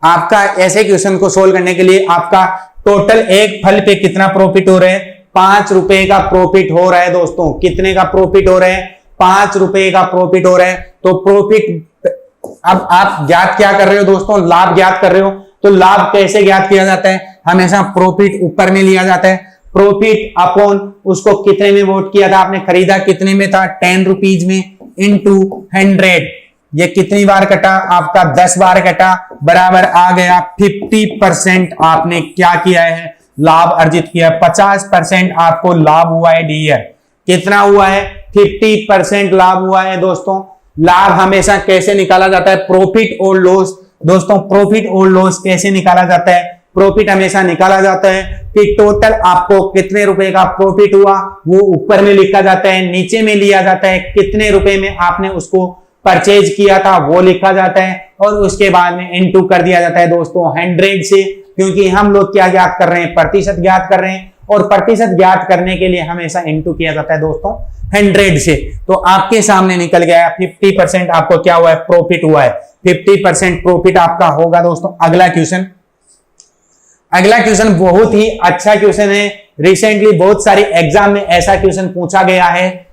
आपका ऐसे क्वेश्चन को सोल्व करने के लिए आपका टोटल एक फल पे कितना प्रॉफिट हो रहा है? 5 रुपए का प्रॉफिट हो रहा है दोस्तों। कितने का प्रॉफिट हो रहा है? 5 रुपए का प्रॉफिट हो रहा है। तो प्रॉफिट अब आप ज्ञात क्या कर रहे हो दोस्तों? लाभ ज्ञात कर रहे हो। तो लाभ कैसे ज्ञात किया जाता है? हमेशा प्रॉफिट ऊपर में लिया जाता है। प्रॉफिट अपॉन उसको कितने में वोट किया था आपने? खरीदा कितने में था? 10 रुपीज में, इंटू 100। ये कितनी बार कटा? आपका 10 बार कटा, बराबर आ गया 50% आपने क्या किया है? लाभ अर्जित किया। 50% आपको लाभ हुआ है डियर। कितना हुआ है? 50% लाभ हुआ है दोस्तों। लाभ हमेशा कैसे निकाला जाता है? प्रॉफिट और लॉस दोस्तों। प्रॉफिट और लॉस कैसे निकाला जाता है? प्रॉफिट हमेशा निकाला जाता है कि टोटल आपको कितने रुपए का प्रॉफिट हुआ वो ऊपर में लिखा जाता है, नीचे में लिया जाता है कितने रुपए में आपने उसको परचेज किया था वो लिखा जाता है, और उसके बाद में इनटू कर दिया जाता है दोस्तों 100 से। क्योंकि हम लोग क्या ज्ञात कर रहे हैं? प्रतिशत ज्ञात कर रहे हैं, और प्रतिशत ज्ञात करने के लिए हमेशा इनटू किया जाता है दोस्तों 100 से। तो आपके सामने निकल गया 50% आपको क्या हुआ है? प्रॉफिट हुआ है। 50% प्रॉफिट आपका होगा दोस्तों। अगला क्वेश्चन बहुत ही अच्छा क्वेश्चन है। रिसेंटली बहुत सारी एग्जाम में ऐसा क्वेश्चन पूछा गया है।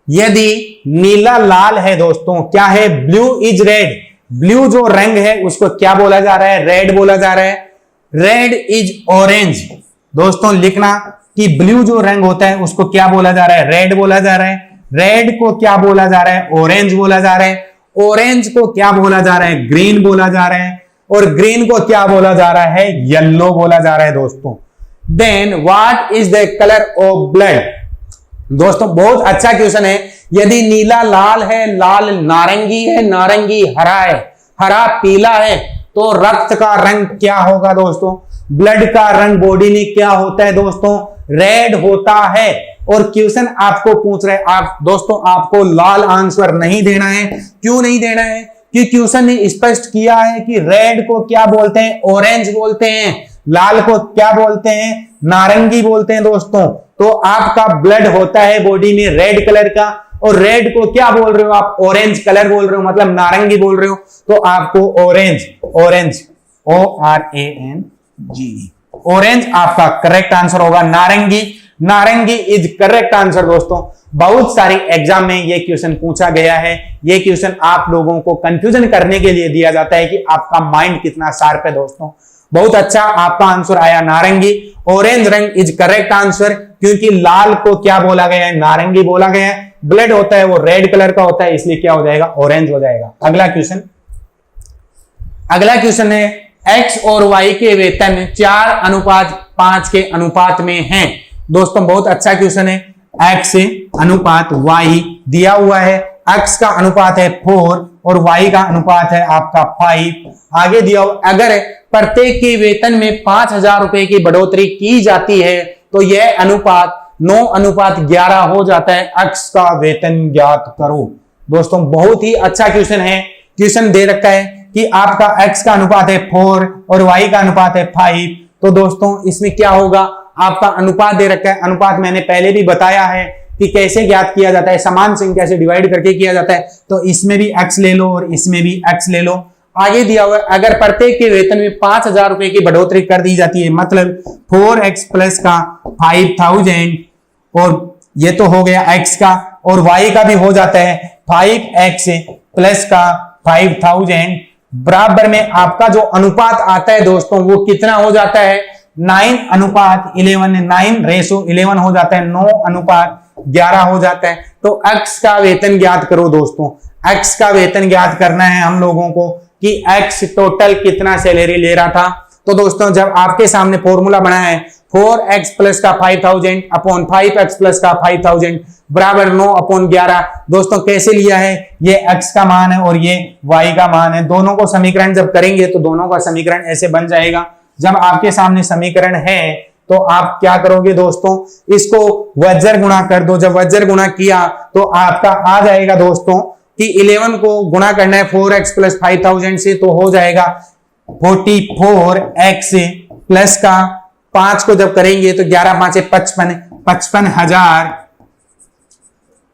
यदि नीला लाल है दोस्तों, क्या है? Blue is red. ब्लू जो रंग है उसको क्या बोला जा रहा है? रेड बोला जा रहा है। Red is orange. दोस्तों लिखना कि ब्लू जो रंग होता है उसको क्या बोला जा रहा है? रेड बोला जा रहा है। रेड को क्या बोला जा रहा है? ऑरेंज बोला जा रहा है। ऑरेंज को क्या बोला जा रहा है? ग्रीन बोला जा रहा है। और ग्रीन को क्या बोला जा रहा है? येलो बोला जा रहा है दोस्तों। Then what is the colour of blood? दोस्तों बहुत अच्छा क्वेश्चन है। यदि नीला लाल है, लाल नारंगी है, नारंगी हरा है, हरा पीला है, तो रक्त का रंग क्या होगा दोस्तों? ब्लड का रंग बॉडी में क्या होता है दोस्तों? रेड होता है। और क्वेश्चन आपको पूछ रहे आप दोस्तों, आपको लाल आंसर नहीं देना है। क्यों नहीं देना है? कि क्वेश्चन ने स्पष्ट किया है कि रेड को क्या बोलते हैं? ऑरेंज बोलते हैं। लाल को क्या बोलते हैं? नारंगी बोलते हैं दोस्तों। तो आपका ब्लड होता है बॉडी में रेड कलर का, और रेड को क्या बोल रहे हो आप? ऑरेंज कलर बोल रहे हो, मतलब नारंगी बोल रहे हो। तो आपको ऑरेंज ORANG ऑरेंज आपका करेक्ट आंसर होगा। नारंगी इज करेक्ट आंसर दोस्तों। बहुत सारी एग्जाम में ये क्वेश्चन पूछा गया है। ये क्वेश्चन आप लोगों को कंफ्यूजन करने के लिए दिया जाता है कि आपका माइंड कितना शार्प है दोस्तों। बहुत अच्छा आपका आंसर आया नारंगी। ऑरेंज रंग इज करेक्ट आंसर, क्योंकि लाल को क्या बोला गया है? नारंगी बोला गया है। ब्लड होता है वो रेड कलर का होता है, इसलिए क्या हो जाएगा? ऑरेंज हो जाएगा। अगला क्वेश्चन है एक्स और वाई के वेतन 4:5 के अनुपात में हैं। दोस्तों बहुत अच्छा क्वेश्चन है। एक्स अनुपात वाई दिया हुआ है। एक्स का अनुपात है 4 और वाई का अनुपात है आपका 5। आगे दिया हुआ, अगर प्रत्येक के वेतन में 5,000 रुपए की बढ़ोतरी की जाती है तो यह अनुपात 9:11 हो जाता है। एक्स का वेतन ज्ञात करो। दोस्तों बहुत ही अच्छा क्वेश्चन है। क्वेश्चन दे रखा है कि आपका एक्स का अनुपात है 4 और वाई का अनुपात है 5। तो दोस्तों इसमें क्या होगा? आपका अनुपात दे रखा है। अनुपात मैंने पहले भी बताया है कि कैसे ज्ञात किया जाता है, समान संख्या से डिवाइड करके किया जाता है। तो इसमें भी x ले लो और इसमें भी x ले लो। आगे दिया हुआ है अगर प्रत्येक के वेतन में 5,000 रुपए की बढ़ोतरी कर दी जाती है, मतलब 4x प्लस का 5,000 और ये तो हो गया x का, और y का भी हो जाता है 5x प्लस का 5,000 बराबर में आपका जो अनुपात आता है दोस्तों वो कितना हो जाता है 9:11, 9:11 हो जाता है, 9:11 हो जाता है। तो x का वेतन ज्ञात करो दोस्तों, x का वेतन ज्ञात करना है हम लोगों को कि x टोटल कितना सैलरी ले रहा था। तो दोस्तों जब आपके सामने फॉर्मूला बना है 4x प्लस का 5,000 अपॉन 5x प्लस का 5,000 बराबर 9/11। दोस्तों कैसे लिया है, ये x का मान है और ये y का मान है, दोनों को समीकरण जब करेंगे तो दोनों का समीकरण ऐसे बन जाएगा। जब आपके सामने समीकरण है तो आप क्या करोगे दोस्तों, इसको वज्र गुणा कर दो। जब वज्र गुणा किया तो आपका आ जाएगा दोस्तों कि 11 को गुणा करना है 4x प्लस 5,000 से, तो हो जाएगा 44x प्लस का 5 को जब करेंगे तो 11×5 55, 55,000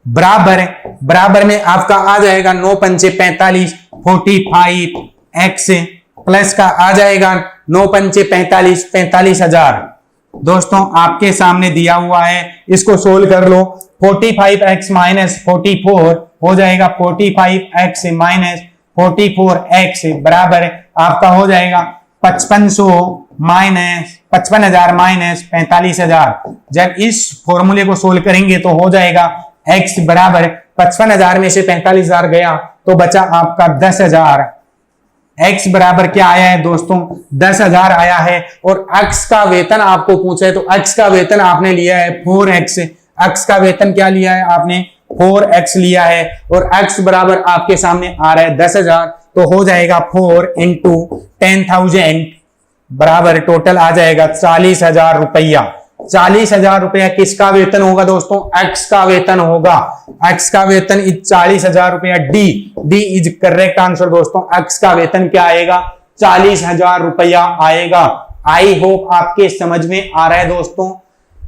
बराबर में आपका आ जाएगा 9×5 45, 45x प्लस का आ जाएगा 9×5 45, 45,000। दोस्तों आपके सामने दिया हुआ है, इसको सोल्व कर लो। 45x माइनस 44 हो जाएगा 45x माइनस 44x बराबर आपका हो जाएगा 55,000 माइनस 45,000। जब इस फॉर्मूले को सोल्व करेंगे तो हो जाएगा x बराबर 55,000 में से 45,000 गया तो बचा आपका 10,000। x बराबर क्या आया है दोस्तों 10,000 आया है। और x का वेतन आपको पूछा है तो x का वेतन आपने लिया है 4x। x का वेतन क्या लिया है आपने 4x लिया है और x बराबर आपके सामने आ रहा है 10,000, तो हो जाएगा 4 इंटू 10,000 बराबर टोटल आ जाएगा 40,000 रुपया। 40,000 रुपया किसका वेतन होगा दोस्तों, x का वेतन होगा। x का वेतन इज 40,000 रुपया। डी इज करेक्ट आंसर दोस्तों। x का वेतन क्या आएगा 40,000 रुपया आएगा। आई होप आपके समझ में आ रहा है दोस्तों।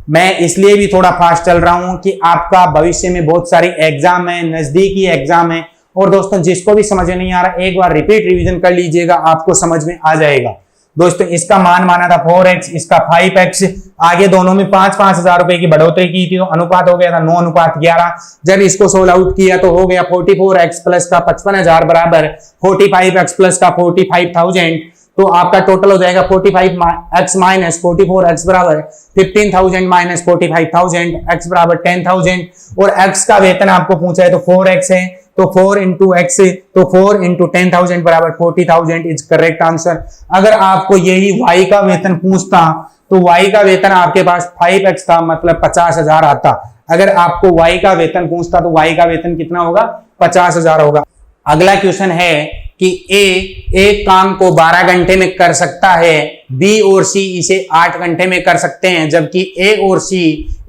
मैं इसलिए भी थोड़ा फास्ट चल रहा हूं कि आपका भविष्य में बहुत सारी एग्जाम है, नजदीकी एग्जाम है, और दोस्तों जिसको भी समझ में नहीं आ रहा एक बार रिपीट रिवीजन कर लीजिएगा, आपको समझ में आ जाएगा। दोस्तों इसका मान माना था 4x, इसका 5x, आगे दोनों में 5,000 रुपए की बढ़ोतरी की थी तो अनुपात हो गया था 9:11। जब इसको सोल्व आउट किया तो हो गया 44x प्लस का 55,000 बराबर 45x प्लस का 45,000। तो आपका टोटल हो जाएगा 45x माइनस 44x बराबर 15,000 माइनस 45,000, x बराबर 10,000। और x का वेतन आपको पूछा है तो 4x है, तो 4 इंटू एक्स, तो 4 इंटू 10,000 बराबर 40,000 इज करेक्ट आंसर। अगर आपको यही y का वेतन पूछता तो y का वेतन आपके पास 5x था, मतलब 50,000 आता। अगर आपको y का वेतन पूछता तो y का वेतन कितना होगा 50,000 होगा। अगला क्वेश्चन है कि A एक काम को 12 घंटे में कर सकता है, B और C इसे 8 घंटे में कर सकते हैं, जबकि A और C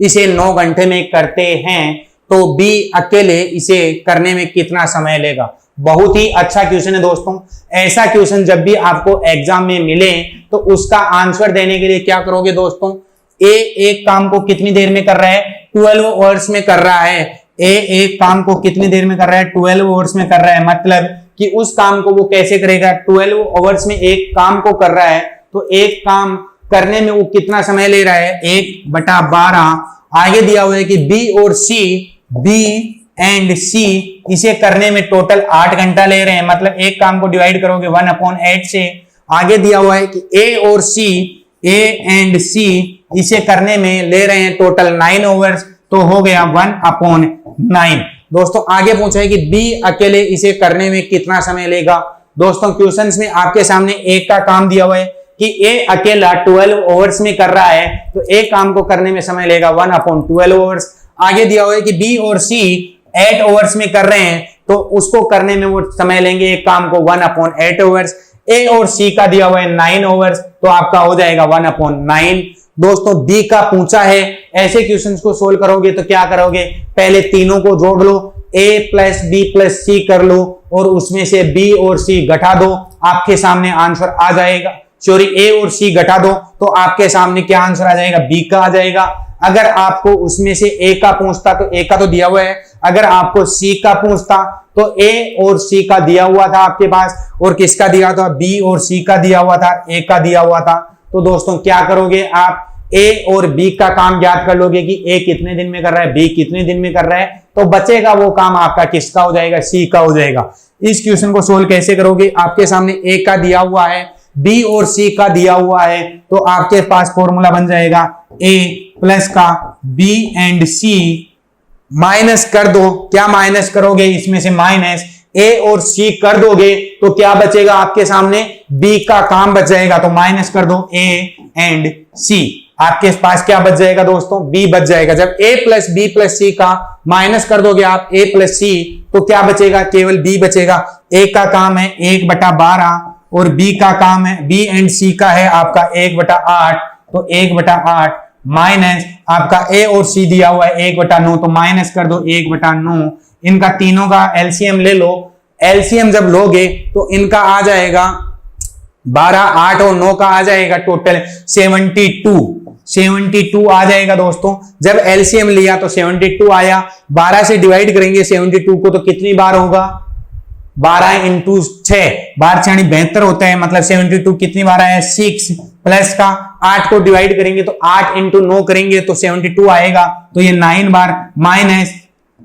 इसे 9 घंटे में करते हैं, तो B अकेले इसे करने में कितना समय लेगा। बहुत ही अच्छा क्वेश्चन है दोस्तों। ऐसा क्वेश्चन जब भी आपको एग्जाम में मिले तो उसका आंसर देने के लिए क्या करोगे दोस्तों, A एक काम को कितनी देर में कर रहा है 12 आवर्स में कर रहा है। A एक काम को कितनी देर में कर रहा है 12 आवर्स में कर रहा है, मतलब कि उस काम को वो कैसे करेगा 12 आवर्स में एक काम को कर रहा है, तो एक काम करने में वो कितना समय ले रहा है 1/12। आगे दिया हुआ है कि B और C, B एंड C इसे करने में टोटल 8 घंटा ले रहे हैं, मतलब एक काम को डिवाइड करोगे 1/8 से। आगे दिया हुआ है कि A और C, A एंड C इसे करने में ले रहे हैं टोटल 9 आवर्स, तो हो गया 1/9। दोस्तों आगे पूछा है कि B अकेले इसे करने में कितना समय लेगा। दोस्तों क्वेश्चंस में आपके सामने एक का काम दिया हुआ है कि A अकेला 12 आवर्स में कर रहा है, तो एक काम को करने में समय लेगा 1/12 आवर्स। आगे दिया हुआ है कि B और C 8 आवर्स में कर रहे हैं, तो उसको करने में वो समय लेंगे एक काम को 1/8 आवर्स। A और C का दिया हुआ है 9 आवर्स, तो आपका हो जाएगा 1/9। दोस्तों D का पूछा है, ऐसे क्वेश्चंस को सोल्व करोगे तो क्या करोगे, पहले तीनों को जोड़ लो, A plus B plus C कर लो और उसमें से B और C घटा दो, आपके सामने आंसर आ जाएगा। सॉरी A और C घटा दो तो आपके सामने क्या आंसर आ जाएगा, B का आ जाएगा। अगर आपको उसमें से ए का पूछता तो ए का तो दिया हुआ है, अगर आपको सी का पूछता तो ए और सी का दिया हुआ था आपके पास, और किसका दिया था, बी और सी का दिया हुआ था, ए का दिया हुआ था। तो दोस्तों क्या करोगे आप, ए और बी का काम याद कर लोगे कि ए कितने दिन में कर रहा है, बी कितने दिन में कर रहा है, तो बचेगा वो काम आपका किसका हो जाएगा, सी का हो जाएगा। इस क्वेश्चन को सोल्व कैसे करोगे, आपके सामने ए का दिया हुआ है, बी और सी का दिया हुआ है, तो आपके पास फॉर्मूला बन जाएगा ए प्लस का बी एंड सी, माइनस कर दो, क्या माइनस करोगे इसमें से, माइनस ए और सी कर दोगे तो क्या बचेगा आपके सामने, बी का काम बच जाएगा, तो माइनस कर दो ए एंड सी, आपके पास क्या बच जाएगा दोस्तों, बी बच जाएगा। जब ए प्लस बी प्लस सी का माइनस कर दोगे आप ए प्लस सी, तो क्या बचेगा, केवल बी बचेगा। ए का काम है 1/12 और बी का काम है, बी एंड सी का है आपका 1/8, तो 1/8 माइनस आपका ए और सी दिया हुआ है 1/9, तो माइनस कर दो 1/9। इनका तीनों का एलसीएम ले लो, एलसीएम जब लोगे तो इनका आ जाएगा 12, 8 और 9 का आ जाएगा टोटल 72 आ जाएगा दोस्तों। जब एलसीएम लिया तो 72 आया, 12 से डिवाइड करेंगे 72 को तो कितनी बार होगा, 12 इंटू 6, 12 72 होता है, मतलब 72 कितनी बार आया, 6, प्लस का 8 को डिवाइड करेंगे तो 8 इंटू 9 करेंगे तो 72 आएगा, तो ये 9 बार, माइनस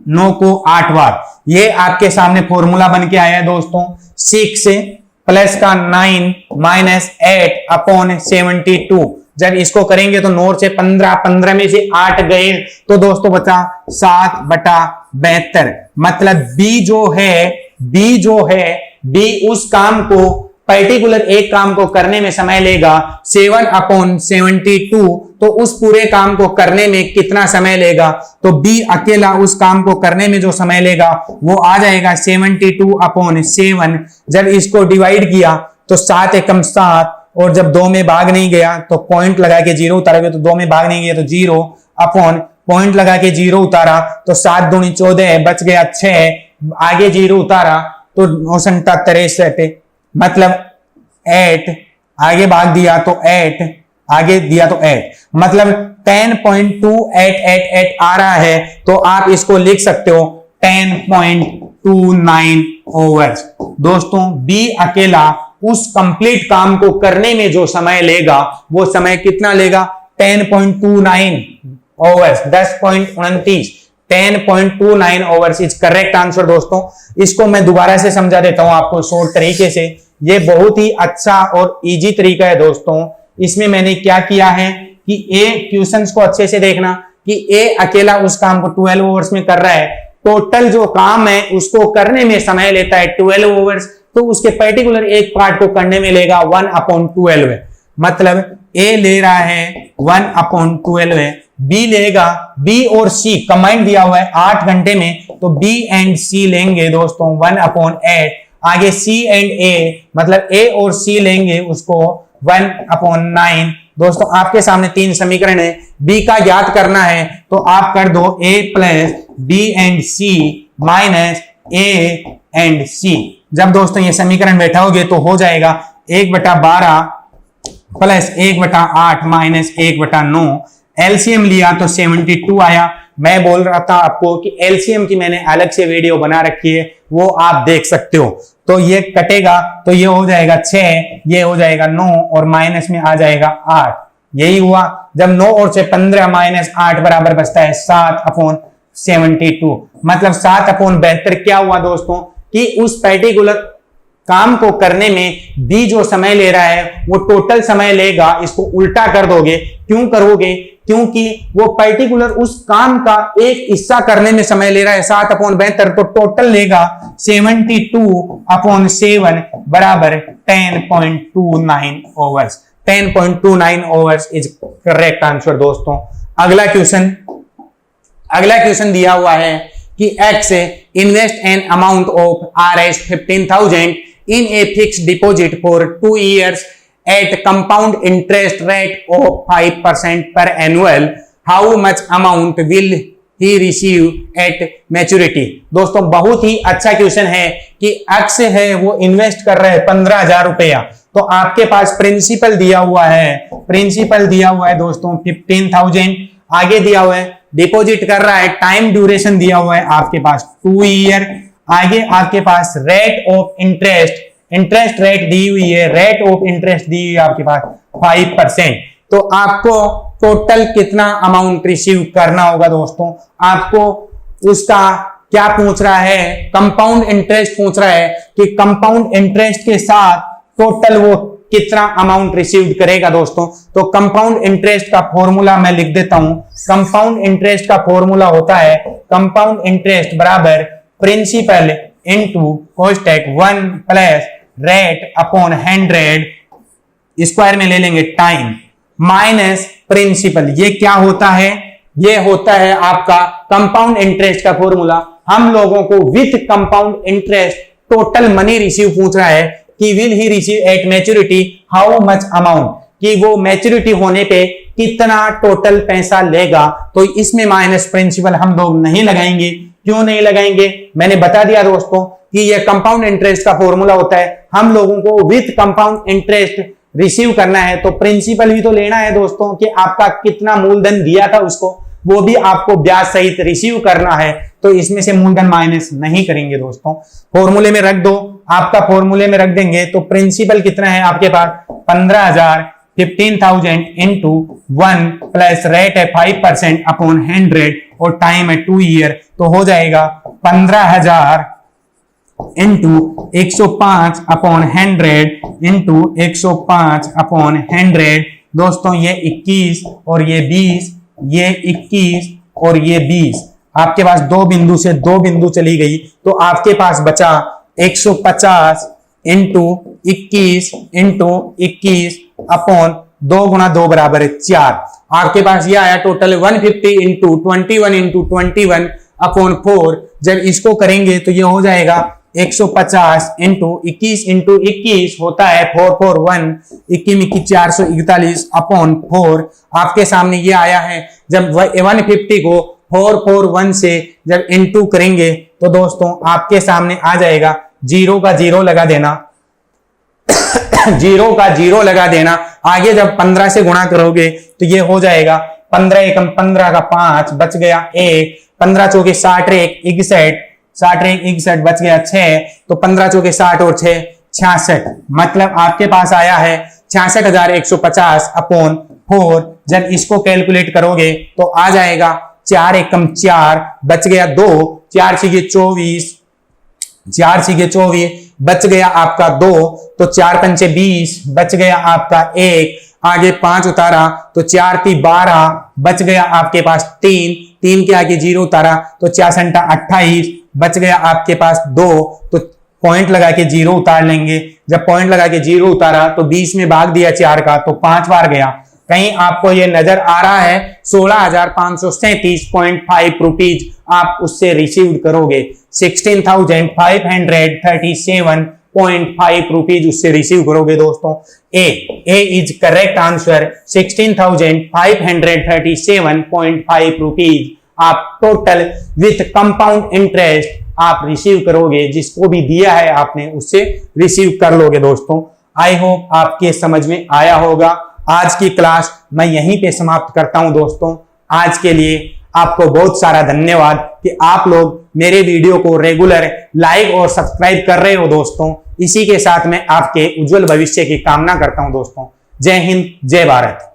9 को 8 बार। ये आपके सामने फॉर्मूला बन के आया है दोस्तों, 6 प्लस का 9 माइनस 8 अपॉन 72। जब इसको करेंगे तो 9 से 15, 15 में से 8 गए तो दोस्तों बचा 7/72। मतलब बी उस काम को, पर्टिकुलर एक काम को करने में समय लेगा 7/72, तो उस पूरे काम को करने में कितना समय लेगा, तो बी अकेला उस काम को करने में जो समय लेगा वो आ जाएगा 72/7। जब इसको डिवाइड किया तो 7 एकम 7, और जब 2 में भाग नहीं गया तो पॉइंट लगा के 0 उतारोगे, तो 2 में भाग नहीं गया तो 0 अपॉन पॉइंट लगा के 0 उतारा तो 7 दूनी 14 बच गया 6, आगे 0 उतारा तो 9 63, मतलब 8, आगे भाग दिया तो 8, आगे दिया तो 8, मतलब 10.2888 आ रहा है। तो आप इसको लिख सकते हो 10.29 ओवर्स। दोस्तों बी अकेला उस कंप्लीट काम को करने में जो समय लेगा वो समय कितना लेगा, 10.29 overs, 10.29, 10.29 overs is correct answer दोस्तों। इसको मैं दोबारा से समझा देता हूं आपको शॉर्ट तरीके से। ये बहुत ही अच्छा और इजी तरीका है दोस्तों। इसमें मैंने क्या किया है कि ए क्वेश्चंस को अच्छे से देखना कि ए अकेला उस काम को 12 ओवर्स में कर रहा है, टोटल जो काम है उसको करने में समय लेता है 12 ओवर्स, तो उसके पर्टिकुलर एक पार्ट को करने में लेगा 1/12। मतलब ए ले रहा है 1/12, बी लेगा, बी और सी कंबाइंड दिया हुआ है 8 घंटे में, तो बी एंड सी लेंगे दोस्तों 1/8। आगे सी एंड ए, मतलब ए और सी लेंगे उसको 1/9। दोस्तों आपके सामने 3 समीकरण है, बी का याद करना है तो आप कर दो a plus B and C minus A and C. जब दोस्तों ये समीकरण बैठाओगे तो हो जाएगा 1/12 प्लस 1/8 माइनस 1/9। एलसीएम लिया तो 72 आया। मैं बोल रहा था आपको कि एलसीएम की मैंने अलग से वीडियो बना रखी है, वो आप देख सकते हो। तो ये कटेगा तो ये हो जाएगा 6, ये हो जाएगा 9 और माइनस में आ जाएगा 8। यही हुआ। जब 9 और से 15 माइनस 8 बराबर बचता है 7/72। मतलब 7/72 क्या हुआ दोस्तों कि उस पर्टिकुलर काम को करने में बी जो समय ले रहा है वो टोटल समय लेगा। इसको उल्टा कर दोगे, क्यों करोगे, क्योंकि वो पर्टिकुलर उस काम का एक हिस्सा करने में समय ले रहा है 7/72, तो टोटल लेगा 72/7 बराबर 10.29 overs. 10.29 overs is correct answer दोस्तों। अगला क्वेश्चन दिया हुआ है कि X invest an amount of Rs 15,000 in a fixed deposit for 2 years at compound interest rate of 5% per annual. How much amount will he receive at maturity? दोस्तों बहुत ही अच्छा question है कि X है वो इन्वेस्ट कर रहे हैं 15,000 रुपया, तो आपके पास प्रिंसिपल दिया हुआ है दोस्तों 15,000। आगे दिया हुआ है डिपॉजिट कर रहा है, टाइम ड्यूरेशन दिया हुआ है आपके पास 2 ईयर। आगे आपके पास rate of interest, interest rate दी हुई है, रेट ऑफ इंटरेस्ट दी हुई है आपके पास 5%। तो आपको टोटल कितना अमाउंट रिसीव करना होगा दोस्तों, आपको उसका क्या पूछ रहा है, कंपाउंड इंटरेस्ट पूछ रहा है कि कंपाउंड इंटरेस्ट के साथ टोटल वो कितना अमाउंट रिसीव करेगा दोस्तों। तो कंपाउंड इंटरेस्ट का फॉर्मूला मैं लिख देता हूं। कंपाउंड इंटरेस्ट का फॉर्मूला होता है कंपाउंड इंटरेस्ट बराबर प्रिंसिपल इनटू कोस्टेक 1 प्लस रेट अपॉन 100 स्क्वायर में ले लेंगे टाइम माइनस प्रिंसिपल। ये क्या होता है, ये होता है आपका कंपाउंड इंटरेस्ट का फॉर्मूला। हम लोगों को with compound interest total money receive पूछ रहा है कि will he receive at maturity how much amount, कि वो मैच्योरिटी होने पे कितना टोटल पैसा लेगा। तो इसमें माइनस प्रिंसिपल हम लोग नहीं लगाएंगे। क्यों नहीं लगाएंगे, मैंने बता दिया दोस्तों कि ये कंपाउंड इंटरेस्ट का फॉर्मूला होता है। हम लोगों को विथ कंपाउंड इंटरेस्ट रिसीव करना है तो प्रिंसिपल भी तो लेना है दोस्तों कि आपका कितना मूलधन दिया था उसको, वो भी आपको ब्याज सहित रिसीव करना है। तो इसमें से मूलधन माइनस नहीं करेंगे दोस्तों, फॉर्मूले में रख दो। आपका फॉर्मूले में रख देंगे तो प्रिंसिपल कितना है आपके पास 15,000 15,000 इंटू 1 प्लस रेट है 5% अपॉन 100 और टाइम है 2 ईयर। तो हो जाएगा 15,000 इंटू 105 अपॉन 100 इंटू 105 अपॉन 100। दोस्तों ये 21 और ये 20, ये 21 और ये 20, आपके पास दो बिंदु से दो बिंदु चली गई तो आपके पास बचा 150 इंटू 21 इंटू 21 अपॉन 2 गुणा 2 बराबर है 4। आपके पास ये आया टोटल 150 इंटू 21 इंटू 21 अपॉन 4। जब इसको करेंगे तो ये हो जाएगा 150 इंटू 21 होता है 441, 21 441 अपॉन 4। आपके सामने ये आया है। जब 150 को 441 से जब इंटू करेंगे तो दोस्तों आपके सामने आ जाएगा, जीरो का जीरो लगा देना जीरो का जीरो लगा देना। आगे जब 15 से गुणा करोगे तो ये हो जाएगा 15 एकम 15 का 5 बच गया 1, 15 चौके 60 61 बच गया 6, तो 15 चौके 60 और 6 66। मतलब आपके पास आया है 66,150 अपॉन 4। जब इसको कैलकुलेट करोगे तो आ जाएगा 4 एकम 4 बच गया 2, 4 छीके 24, 4 छीके 24 बच गया आपका 2, तो 4 पंचे 20 बच गया आपका 1। आगे 5 उतारा तो 4 × 12 बच गया आपके पास 3, 3 के आगे 0 उतारा तो 4 × 28 बच गया आपके पास 2। तो पॉइंट लगा के 0 उतार लेंगे। जब पॉइंट लगा के 0 उतारा तो 20 में भाग दिया 4 का तो 5 बार गया। कहीं आपको ये नजर आ रहा है 16,537.5 रुपीज आप उससे रिसीव करोगे। 16,537.5 रुपीज उससे रिसीव करोगे दोस्तों। ए इज करेक्ट आंसर। 16,537.5 रुपीज आप टोटल विथ कंपाउंड इंटरेस्ट आप रिसीव करोगे। जिसको भी दिया है आपने उससे रिसीव कर लोगे दोस्तों। आई होप आपके समझ में आया होगा। आज की क्लास मैं यहीं पे समाप्त करता हूं दोस्तों। आज के लिए आपको बहुत सारा धन्यवाद कि आप लोग मेरे वीडियो को रेगुलर लाइक और सब्सक्राइब कर रहे हो दोस्तों। इसी के साथ मैं आपके उज्जवल भविष्य की कामना करता हूं दोस्तों। जय हिंद, जय भारत।